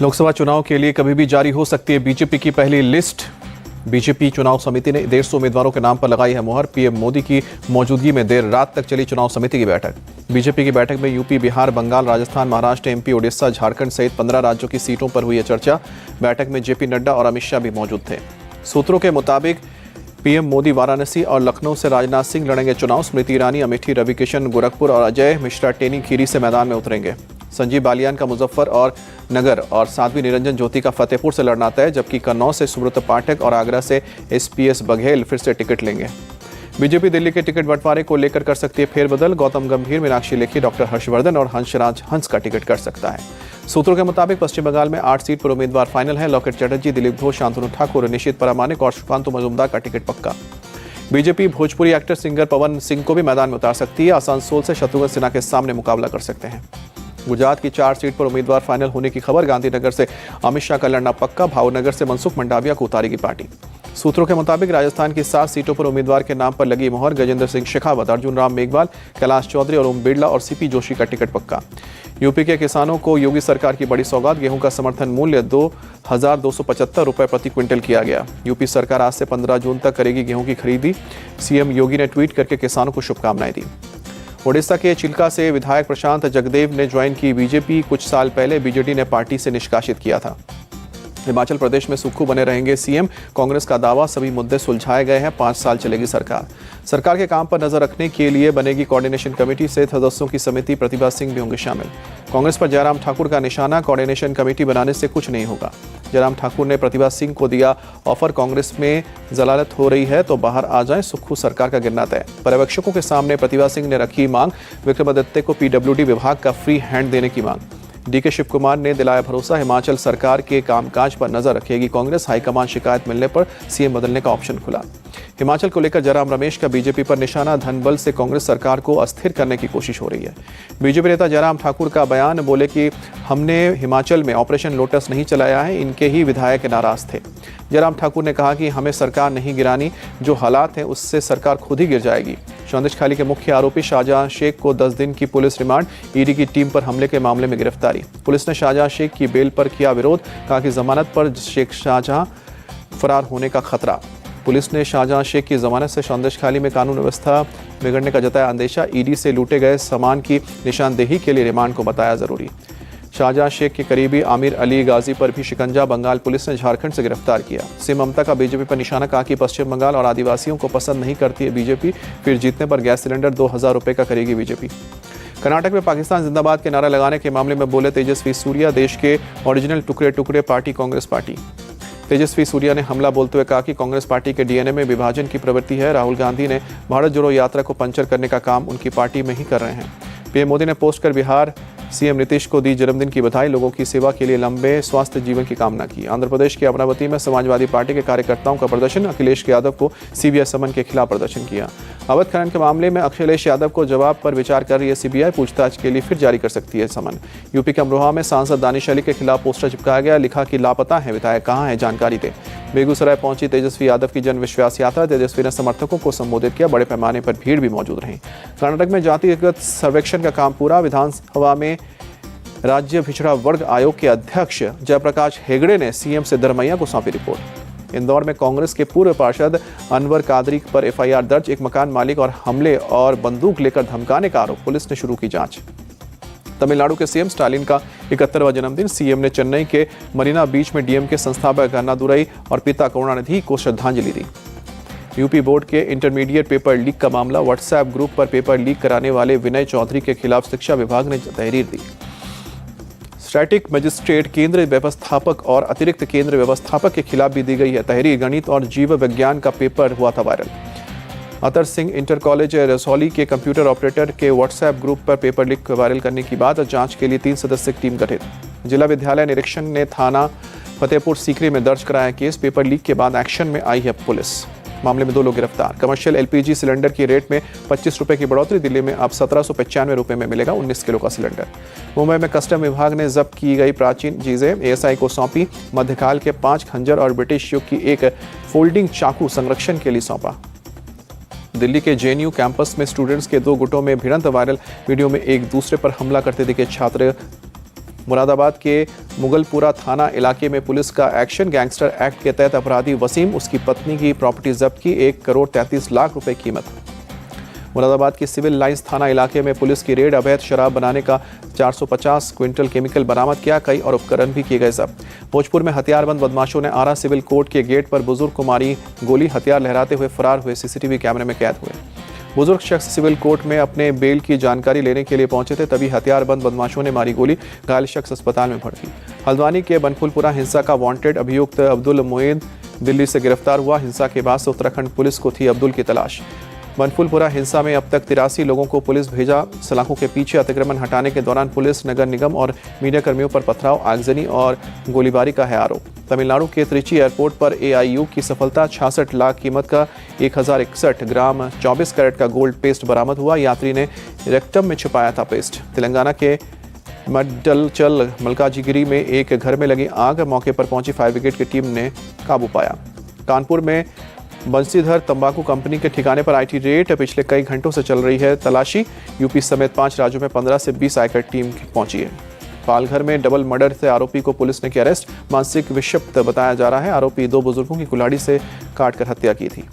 लोकसभा चुनाव के लिए कभी भी जारी हो सकती है बीजेपी की पहली लिस्ट। बीजेपी चुनाव समिति ने 150 उम्मीदवारों के नाम पर लगाई है मुहर। पीएम मोदी की मौजूदगी में देर रात तक चली चुनाव समिति की बैठक। बीजेपी की बैठक में यूपी, बिहार, बंगाल, राजस्थान, महाराष्ट्र, एमपी, ओडिशा, झारखंड सहित 15 राज्यों की सीटों पर हुई है चर्चा। बैठक में जेपी नड्डा और अमित शाह भी मौजूद थे। सूत्रों के मुताबिक पीएम मोदी वाराणसी और लखनऊ से राजनाथ सिंह लड़ेंगे चुनाव। स्मृति ईरानी अमेठी, रविकिशन गोरखपुर और अजय मिश्रा टेनी खीरी से मैदान में उतरेंगे। संजीव बालियान का मुजफ्फर और नगर और साध्वी निरंजन ज्योति का फतेहपुर से लड़ना तय, जबकि कन्नौज से सुब्रत पाठक और आगरा से एसपीएस बघेल फिर से टिकट लेंगे। बीजेपी दिल्ली के टिकट बंटवारे को लेकर कर सकती है फेरबदल। गौतम गंभीर, मीनाक्षी लेखी, डॉक्टर हर्षवर्धन और हंसराज हंस का टिकट कर सकता है। सूत्रों के मुताबिक पश्चिम बंगाल में 8 सीट पर उम्मीदवार फाइनल है। लॉकेट चटर्जी, दिलीप घोष, शांतनु ठाकुर, निशित परामानिक और सुकांतु मजूमदार का टिकट पक्का। BJP Bhojpuri actor singer Pawan Singh को भी मैदान में उतार सकती है। आसनसोल से शत्रुघ्न सिन्हा के सामने मुकाबला कर सकते हैं। गुजरात की 4 सीट पर उम्मीदवार फाइनल होने की खबर। गांधीनगर से अमित शाह का लड़ना पक्का। भावनगर से मनसुख मंडाविया को उतारेगी पार्टी। सूत्रों के मुताबिक राजस्थान की 7 सीटों पर उम्मीदवार के नाम पर लगी मुहर। गजेंद्र सिंह शेखावत, अर्जुन राम मेघवाल, कैलाश चौधरी और ओम बिरला और सीपी जोशी का टिकट पक्का। यूपी के किसानों को योगी सरकार की बड़ी सौगात। गेहूं का समर्थन मूल्य 2275 रुपए प्रति क्विंटल किया गया। यूपी सरकार आज से 15 जून तक करेगी गेहूं की खरीदी। सीएम योगी ने ट्वीट करके किसानों को शुभकामनाएं दी। ओडिशा के चिल्का से विधायक प्रशांत जगदेव ने ज्वाइन की बीजेपी। कुछ साल पहले बीजेडी ने पार्टी से निष्कासित किया था। हिमाचल प्रदेश में सुक्खू बने रहेंगे सीएम। कांग्रेस का दावा, सभी मुद्दे सुलझाए गए हैं। 5 साल चलेगी सरकार। सरकार के काम पर नजर रखने के लिए बनेगी कोऑर्डिनेशन कमेटी से सदस्यों की समिति। प्रतिभा सिंह भी होंगे शामिल। कांग्रेस पर जयराम ठाकुर का निशाना। कोऑर्डिनेशन कमेटी बनाने से कुछ नहीं होगा। जयराम ठाकुर ने प्रतिभा सिंह को दिया ऑफर। कांग्रेस में जलालत हो रही है तो बाहर आ जाएं, सुक्खू सरकार का गिरना तय। पर्यवेक्षकों के सामने प्रतिभा सिंह ने रखी मांग। विक्रमादित्य को पीडब्ल्यूडी विभाग का फ्री हैंड देने की मांग। डीके शिव कुमार ने दिलाया भरोसा, हिमाचल सरकार के कामकाज पर नजर रखेगी कांग्रेस। हाईकमान शिकायत मिलने पर सीएम बदलने का ऑप्शन खुला। हिमाचल को लेकर जयराम रमेश का बीजेपी पर निशाना। धन बल से कांग्रेस सरकार को अस्थिर करने की कोशिश हो रही है। बीजेपी नेता जयराम ठाकुर का बयान, बोले कि हमने हिमाचल में ऑपरेशन लोटस नहीं चलाया है, इनके ही विधायक नाराज थे। जयराम ठाकुर ने कहा कि हमें सरकार नहीं गिरानी, जो हालात हैं उससे सरकार खुद ही गिर जाएगी। संदेशखाली के मुख्य आरोपी शाहजहां शेख को 10 दिन की पुलिस रिमांड। ईडी की टीम पर हमले के मामले में गिरफ्तारी। पुलिस ने शाहजहां शेख की बेल पर किया विरोध। कहा कि जमानत पर शेख शाहजहां फरार होने का खतरा। पुलिस ने शाहजहां शेख की जमानत से संदेशखाली में कानून व्यवस्था बिगड़ने का जताया अंदेशा। ईडी से लूटे गए सामान की निशानदेही के लिए रिमांड को बताया जरूरी। शाहजहां शेख के करीबी आमिर अली गाजी पर भी शिकंजा। बंगाल पुलिस ने झारखंड से गिरफ्तार किया। सीएम ममता का बीजेपी पर निशाना। कहा कि पश्चिम बंगाल और आदिवासियों को पसंद नहीं करती है बीजेपी, फिर जीतने पर गैस सिलेंडर 2000 रुपये का करेगी बीजेपी। कर्नाटक में पाकिस्तान जिंदाबाद के नारा लगाने के मामले में बोले तेजस्वी सूर्या, देश के ओरिजिनल टुकड़े टुकड़े पार्टी कांग्रेस पार्टी। तेजस्वी सूर्या ने हमला बोलते हुए कहा कि कांग्रेस पार्टी के डीएनए में विभाजन की प्रवृत्ति है। राहुल गांधी ने भारत जोड़ो यात्रा को पंचर करने का काम उनकी पार्टी में ही कर रहे हैं। पीएम मोदी ने पोस्ट कर बिहार सीएम नीतीश को दी जन्मदिन की बधाई। लोगों की सेवा के लिए लंबे स्वास्थ्य जीवन की कामना की। आंध्र प्रदेश के अमरावती में समाजवादी पार्टी के कार्यकर्ताओं का प्रदर्शन। अखिलेश यादव को सीबीआई समन के खिलाफ प्रदर्शन किया। अवैध खनन के मामले में अखिलेश यादव को जवाब पर विचार कर रही है सीबीआई। पूछताछ के लिए फिर जारी कर सकती है समन। यूपी के अमरोहा में सांसद दानिश अली के खिलाफ पोस्टर चिपकाया गया। लिखा कि लापता है विधायक, कहाँ है जानकारी दे। बेगूसराय पहुंची तेजस्वी यादव की जन विश्वास यात्रा। तेजस्वी ने समर्थकों को संबोधित किया। बड़े पैमाने पर भीड़ भी मौजूद रही। कर्नाटक में जातिगत सर्वेक्षण का काम पूरा। विधानसभा में राज्य पिछड़ा वर्ग आयोग के अध्यक्ष जयप्रकाश हेगड़े ने सीएम सिद्धरमैया को सौंपी रिपोर्ट। इंदौर में कांग्रेस के पूर्व पार्षद अनवर कादरी पर एफआईआर दर्ज। एक मकान मालिक और हमले और बंदूक लेकर धमकाने का आरोप। पुलिस ने शुरू की जांच। तमिलनाडु के सीएम स्टालिन का 71वां जन्मदिन। सीएम ने चेन्नई के मरीना बीच में डीएमके संस्थापक अन्नादुरई और पिता करुणानिधि को श्रद्धांजलि दी। यूपी बोर्ड के इंटरमीडिएट पेपर लीक का मामला। व्हाट्सएप ग्रुप पर पेपर लीक कराने वाले विनय चौधरी के खिलाफ शिक्षा विभाग ने तहरीर दी। स्टैटिक मजिस्ट्रेट, केंद्र व्यवस्थापक और अतिरिक्त केंद्र व्यवस्थापक के खिलाफ भी दी गई है तहरीर। गणित और जीव विज्ञान का पेपर हुआ था viral. Atar Singh inter college रसौली के कंप्यूटर ऑपरेटर के व्हाट्सएप ग्रुप पर पेपर लीक वायरल करने की बात। जांच के लिए 3 सदस्यीय टीम गठित। जिला विद्यालय निरीक्षण ने थाना फतेहपुर सीकरी में दर्ज कराया केस। पेपर लीक के बाद एक्शन में आई है पुलिस। मामले में 2 लोग गिरफ्तार। कमर्शियल एलपीजी सिलेंडर की रेट में 25 रुपए की बढ़ोतरी। दिल्ली में अब 1795 रुपए में मिलेगा 19 किलो का सिलेंडर। मुंबई में कस्टम विभाग ने जब्त की गई प्राचीन चीजें एएसआई को सौंपी। मध्यकाल के 5 खंजर और ब्रिटिश युग की एक फोल्डिंग चाकू संरक्षण के लिए सौंपा। दिल्ली के जेएनयू कैंपस में स्टूडेंट्स के 2 गुटों में भिड़ंत। वायरल वीडियो में एक दूसरे पर हमला करते दिखे छात्र। मुरादाबाद के मुगलपुरा थाना इलाके में पुलिस का एक्शन। गैंगस्टर एक्ट के तहत अपराधी वसीम, उसकी पत्नी की प्रॉपर्टी जब्त की, 1,33,00,000 रुपए कीमत। मुरादाबाद की सिविल लाइंस थाना इलाके में पुलिस की रेड, अवैध शराब बनाने का 450 क्विंटल केमिकल बरामद किया, कई और उपकरण भी किए गए जब्त। भोजपुर में हथियारबंद बदमाशों ने आरा सिविल कोर्ट के गेट पर बुजुर्ग को मारी गोली, हथियार लहराते हुए फरार हुए, सीसीटीवी कैमरे में कैद हुए। बुजुर्ग शख्स सिविल कोर्ट में अपने बेल की जानकारी लेने के लिए पहुंचे थे, तभी हथियारबंद बदमाशों ने मारी गोली, घायल शख्स अस्पताल में भर्ती। हल्द्वानी के बनफुलपुरा हिंसा का वांटेड अभियुक्त अब्दुल मोईन दिल्ली से गिरफ्तार हुआ। हिंसा के बाद से उत्तराखंड पुलिस को थी अब्दुल की तलाश। बनफुलपुरा हिंसा में अब तक 83 लोगों को पुलिस भेजा। सलाखों के पीछे अतिक्रमण हटाने के दौरान पुलिस, नगर निगम और मीडिया कर्मियों पर पथराव, आगजनी और गोलीबारी का है आरोप। तमिलनाडु के त्रिची एयरपोर्ट पर AIU की सफलता, 66 लाख कीमत का 1061 ग्राम 24 कैरेट का गोल्ड पेस्ट बरामद हुआ। यात्री ने रेक्टम में छुपाया था पेस्ट। तेलंगाना के मड्डलचल मलकाजीगिरी में एक घर में लगी आग, मौके पर पहुंची फायर ब्रिगेड की टीम ने काबू पाया। कानपुर में बंसीधर तंबाकू कंपनी के ठिकाने पर IT रेड, पिछले कई घंटों से चल रही है तलाशी। यूपी समेत 5 राज्यों में 15 से 20 आयकर टीम पहुंची है। पालघर में डबल मर्डर से आरोपी को पुलिस ने किया अरेस्ट, मानसिक विक्षिप्त बताया जा रहा है। आरोपी 2 बुजुर्गों की कुल्हाड़ी से काटकर हत्या की थी।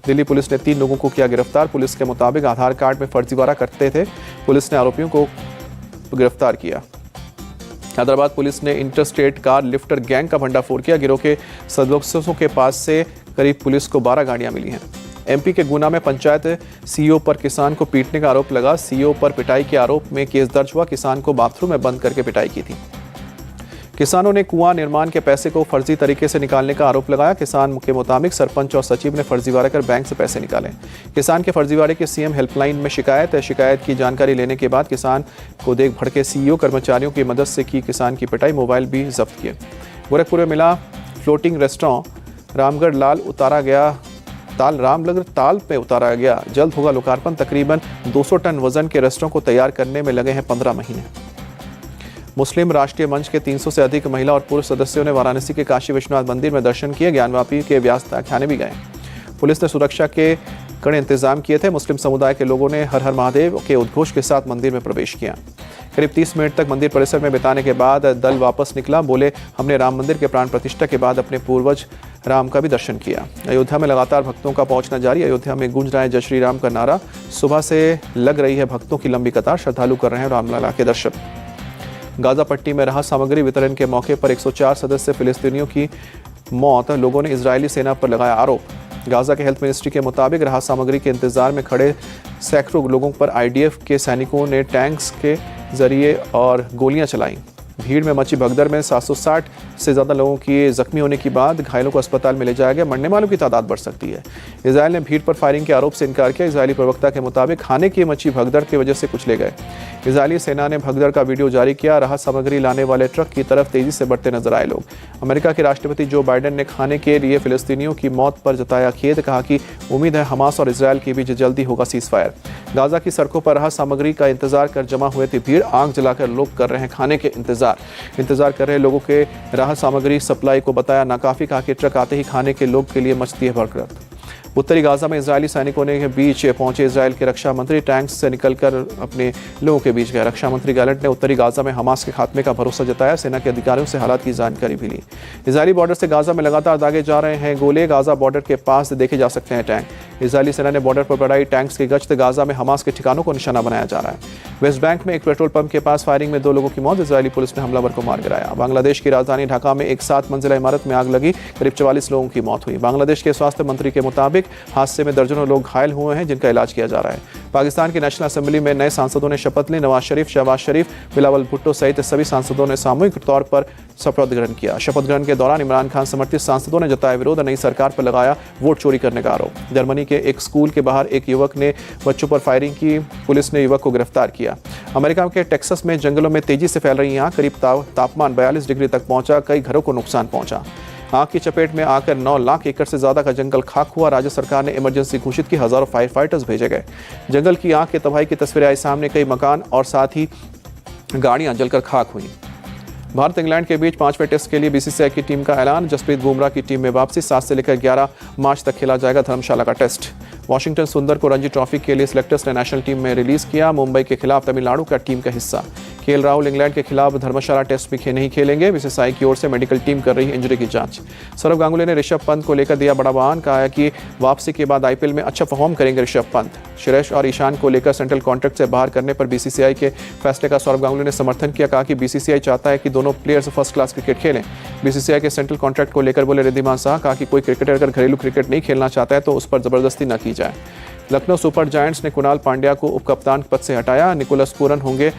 दिल्ली पुलिस ने 3 लोगों को किया गिरफ्तार। पुलिस के मुताबिक आधार कार्ड में फर्जीवाड़ा करते थे। पुलिस ने आरोपियों को गिरफ्तार किया। हैदराबाद पुलिस ने इंटरस्टेट कार लिफ्टर गैंग का भंडाफोड़ किया। गिरोह के सदस्यों के पास से करीब पुलिस को 12 गाड़ियां मिली हैं। MP के गुना में पंचायत CEO पर किसान को पीटने का आरोप लगा। CEO पर पिटाई के आरोप में केस दर्ज हुआ। किसान को बाथरूम में बंद करके पिटाई की थी। किसानों ने कुआं निर्माण के पैसे को फर्जी तरीके से निकालने का आरोप लगाया। किसान के मुताबिक सरपंच और सचिव ने फर्जीवाड़ा कर बैंक से पैसे निकाले। किसान के फर्जीवाड़े की CM हेल्पलाइन में शिकायत की जानकारी लेने के बाद किसान को देख भड़के CEO कर्मचारियों की मदद से की किसान की पिटाई, मोबाइल भी जब्त किए। गोरखपुर में मिला फ्लोटिंग रेस्टोरेंट, रामगढ़ रामनगर ताल पे उतारा गया। जल्द होगा लोकार्पण। तकरीबन 200 टन वजन के रेस्टोरेंट को तैयार करने में लगे हैं 15 महीने। मुस्लिम राष्ट्रीय मंच के 300 से अधिक महिला और पुरुष सदस्यों ने वाराणसी के काशी विश्वनाथ मंदिर में दर्शन किए। ज्ञानवापी के व्यास तहखाने भी गए। पुलिस ने सुरक्षा के कड़े इंतजाम किए थे। मुस्लिम समुदाय के लोगों ने हर हर महादेव के उद्घोष के साथ मंदिर में प्रवेश किया। करीब 30 मिनट तक मंदिर परिसर में बिताने के बाद दल वापस निकला। बोले, हमने राम मंदिर के प्राण प्रतिष्ठा के बाद अपने पूर्वज राम का भी दर्शन किया। अयोध्या में लगातार भक्तों का पहुंचना जारी। अयोध्या में गूंज रहा है जय श्री राम का नारा। सुबह से लग रही है भक्तों की लंबी कतार। श्रद्धालु कर रहे हैं रामलला के दर्शन। गाजा पट्टी में राहत सामग्री वितरण के मौके पर 104 सदस्य फिलिस्तीनियों की मौत। लोगों ने इजरायली सेना पर लगाया आरोप। गाजा के हेल्थ मिनिस्ट्री के मुताबिक राहत सामग्री के इंतजार में खड़े सैकड़ों लोगों पर IDF के सैनिकों ने टैंक्स के जरिए और गोलियां चलाई। भीड़ में मची भगदड़ में 760 से ज़्यादा लोगों की जख्मी होने के बाद घायलों को अस्पताल में ले जाया गया। मरने वालों की तादाद बढ़ सकती है। इजरायल ने भीड़ पर फायरिंग के आरोप से इनकार किया। इजरायली प्रवक्ता के मुताबिक खाने की मची भगदड़ की वजह से कुछ ले गए। इजरायली सेना ने भगदड़ का वीडियो जारी किया। राहत सामग्री लाने वाले ट्रक की तरफ तेजी से बढ़ते नजर आए लोग। अमेरिका के राष्ट्रपति जो बाइडेन ने खाने के लिए फिलिस्तीनियों की मौत पर जताया खेद। कहा कि उम्मीद है हमास और इजरायल के बीच जल्दी होगा सीजफायर। गाजा की सड़कों पर राहत सामग्री का इंतजार कर जमा हुए थे भीड़। आग जलाकर लोग कर रहे हैं खाने के इंतजार कर रहे लोगों के राहत सामग्री सप्लाई को बताया नाकाफी। कहा कि ट्रक आते ही खाने के लोग के लिए मचती है भगदड़। उत्तरी गाजा में इजरायली सैनिकों के बीच पहुंचे इजरायल के रक्षा मंत्री टैंक्स से निकलकर अपने लोगों के बीच गए। रक्षा मंत्री गैलेंट ने उत्तरी गाजा में हमास के खात्मे का भरोसा जताया। सेना के अधिकारियों से हालात की जानकारी भी ली। इजरायली बॉर्डर से गाजा में लगातार दागे जा रहे हैं गोले। गाजा बॉर्डर के पास देखे जा सकते हैं टैंक। इजरायली सेना ने बॉर्डर पर बढ़ाई टैंक्स की गश्त। गाजा में हमास के ठिकानों को निशाना बनाया जा रहा है। वेस्ट बैंक में एक पेट्रोल पंप के पास फायरिंग में 2 लोगों की मौत। इजरायली पुलिस ने हमलावर को मार गिराया। बांग्लादेश की राजधानी ढाका में एक 7 मंजिला इमारत में आग लगी। करीब 44 लोगों की मौत हुई। बांग्लादेश के स्वास्थ्य मंत्री के मुताबिक हादसे में दर्जनों लोग घायल हुए हैं जिनका इलाज किया जा रहा है। पाकिस्तान की नेशनल असेंबली में नए सांसदों ने शपथ ली। नवाज शरीफ, शहबाज शरीफ, बिलावल भुट्टो सहित सभी सांसदों ने सामूहिक तौर पर शपथ ग्रहण किया। शपथ ग्रहण के दौरान इमरान खान समर्थित सांसदों ने जताया विरोध। नई सरकार पर लगाया वोट चोरी करने का आरोप। जर्मनी के एक स्कूल के बाहर एक युवक ने बच्चों पर फायरिंग की। पुलिस ने युवक को गिरफ्तार किया। अमेरिका के टेक्सास में जंगलों में तेजी से फैल रही आग। करीब तापमान 42 डिग्री तक पहुंचा। कई घरों को नुकसान पहुंचा। आग की चपेट में आकर 9 लाख एकड़ से ज्यादा का जंगल खाक हुआ। राज्य सरकार ने इमरजेंसी घोषित की। हजारों फायर फाइटर्स भेजे गए। जंगल की आग के तबाही की तस्वीरें आई सामने। कई मकान और साथ ही गाड़ियां जलकर खाक हुई। भारत इंग्लैंड के बीच 5वें टेस्ट के लिए बीसीसीआई की टीम का ऐलान। जसप्रीत बुमराह की टीम में वापसी। 7 से लेकर 11 मार्च तक खेला जाएगा धर्मशाला का टेस्ट। वॉशिंगटन सुंदर को रणजी ट्रॉफी के लिए सिलेक्टर्स ने नेशनल टीम में रिलीज किया। मुंबई के खिलाफ तमिलनाडु का टीम का हिस्सा। केएल राहुल इंग्लैंड के खिलाफ धर्मशाला टेस्ट में नहीं खेलेंगे। बीसीसीआई की ओर से मेडिकल टीम कर रही है इंजरी की जांच। सौरव गांगुली ने ऋषभ पंत को लेकर दिया बड़ा बयान। कहा है कि वापसी के बाद आईपीएल में अच्छा परफॉर्म करेंगे ऋषभ पंत। सुरेश और ईशान को लेकर सेंट्रल कॉन्ट्रैक्ट से बाहर करने पर बीसीसीआई के फैसले का सौरव गांगुली ने समर्थन किया। कहा कि बीसीसीआई चाहता है कि दोनों प्लेयर्स फर्स्ट क्लास क्रिकेट खेलें। बीसीसीआई के सेंट्रल कॉन्ट्रैक्ट को लेकर बोले रिद्धिमान शाह। कहा कि कोई क्रिकेटर अगर घरेलू क्रिकेट नहीं खेलना चाहता है तो उस पर जबरदस्ती न की जाए। लखनऊ सुपर जायंट्स ने कुणाल पांड्या को उप कप्तान पद से हटाया। निकोलस पूरन होंगे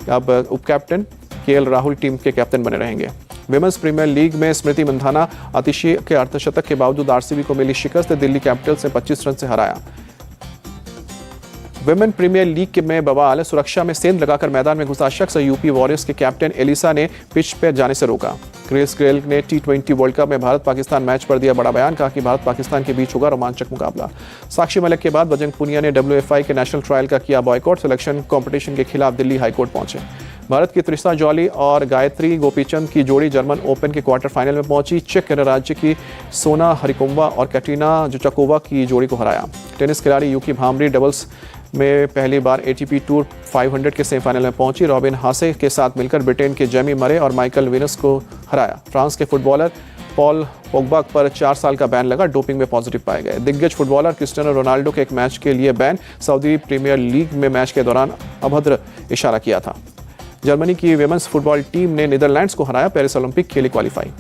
अब उप कैप्टन। केएल राहुल टीम के कैप्टन बने रहेंगे। विमेंस प्रीमियर लीग में स्मृति मंधाना अतिशी के अर्धशतक के बावजूद आरसीबी को मिली शिकस्त। दिल्ली कैपिटल्स ने 25 रन से हराया। विमेन प्रीमियर लीग में बवाल। सुरक्षा में सेंध लगाकर मैदान में घुसा शख्स। यूपी वॉरियर्स के कैप्टन एलिसा ने पिच पर जाने से रोका। क्रिस गेल ने T20 वर्ल्ड कप में भारत पाकिस्तान मैच पर दिया बड़ा बयान। कहा कि भारत पाकिस्तान के बीच होगा रोमांचक मुकाबला। साक्षी मलिक के बाद बजरंग पुनिया ने WFI के नेशनल ट्रायल का किया बॉयकॉट। सिलेक्शन कंपटीशन के खिलाफ दिल्ली हाईकोर्ट पहुंचे। भारत की त्रिशा जॉली और गायत्री गोपीचंद की जोड़ी जर्मन ओपन के क्वार्टर फाइनल में पहुंची। चेक गणराज्य की सोना हरिकोवा और कैटरीना जुचाकोवा की जोड़ी को हराया। टेनिस खिलाड़ी यूकी भांबरी डबल्स में पहली बार ATP टूर 500 के सेमीफाइनल में पहुंची। रॉबिन हासे के साथ मिलकर ब्रिटेन के जेमी मरे और माइकल विनस को हराया। फ्रांस के फुटबॉलर पॉल पोग्बा पर 4 साल का बैन लगा। डोपिंग में पॉजिटिव पाए गए। दिग्गज फुटबॉलर क्रिस्टियानो रोनाल्डो के एक मैच के लिए बैन। सऊदी प्रीमियर लीग में मैच के दौरान अभद्र इशारा किया था। जर्मनी की विमेंस फुटबॉल टीम ने नीदरलैंड्स को हराया। पेरिस ओलंपिक के लिए क्वालीफाई।